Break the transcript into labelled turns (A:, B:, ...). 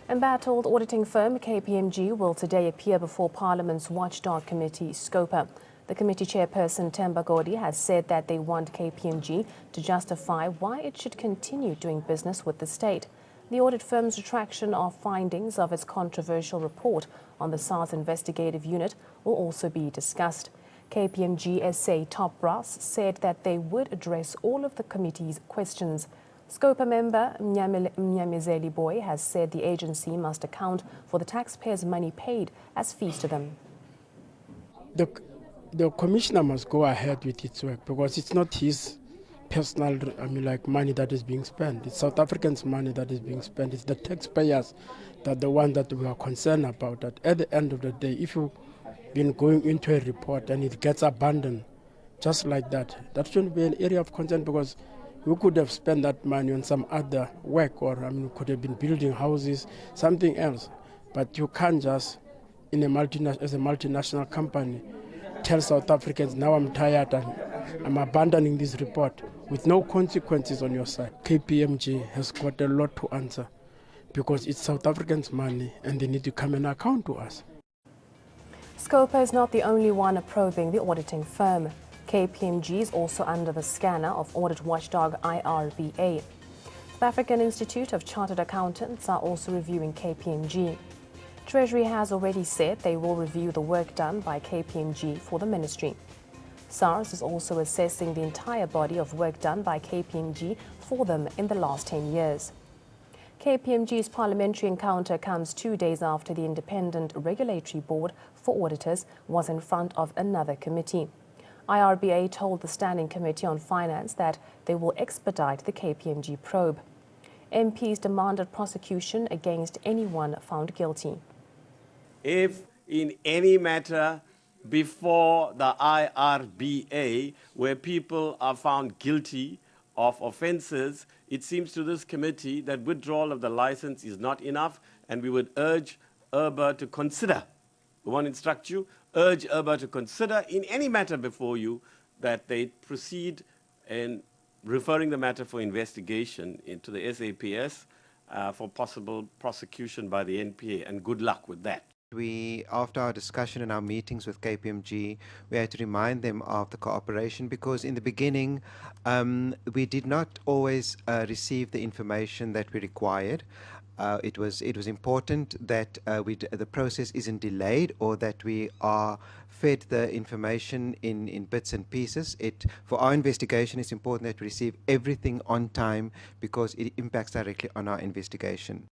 A: Embattled auditing firm KPMG will today appear before Parliament's watchdog committee, SCOPA. The committee chairperson, Themba Godi, has said that they want KPMG to justify why it should continue doing business with the state. The audit firm's retraction of findings of its controversial report on the SARS investigative unit will also be discussed. KPMG SA top brass said that they would address all of the committee's questions. SCOPA member Mnyamezeli Boy has said the agency must account for the taxpayers' money paid as fees to them.
B: The commissioner must go ahead with its work because it's not his personal, money that is being spent. It's South Africans' money that is being spent. It's the taxpayers that the one that we are concerned about. That at the end of the day, if you've been going into a report and it gets abandoned, just like that shouldn't be an area of concern because we could have spent that money on some other work, or could have been building houses, something else. But you can't just, as a multinational company, tell South Africans, now I'm tired and I'm abandoning this report with no consequences on your side. KPMG has got a lot to answer because it's South Africans' money and they need to come and account to us.
A: SCOPA is not the only one probing the auditing firm. KPMG is also under the scanner of audit watchdog IRBA. South African Institute of Chartered Accountants are also reviewing KPMG. Treasury has already said they will review the work done by KPMG for the ministry. SARS is also assessing the entire body of work done by KPMG for them in the last 10 years. KPMG's parliamentary encounter comes 2 days after the Independent Regulatory Board for Auditors was in front of another committee. IRBA told the Standing Committee on Finance that they will expedite the KPMG probe. MPs demanded prosecution against anyone found guilty.
C: If in any matter before the IRBA where people are found guilty of offences, it seems to this committee that withdrawal of the licence is not enough, and we would urge IRBA to consider. We want to instruct you, urge IRBA to consider in any matter before you that they proceed in referring the matter for investigation into the SAPS for possible prosecution by the NPA, and good luck with that.
D: After our discussion and our meetings with KPMG, we had to remind them of the cooperation because in the beginning we did not always receive the information that we required. It was important that the process isn't delayed or that we are fed the information in bits and pieces. For our investigation, it's important that we receive everything on time because it impacts directly on our investigation.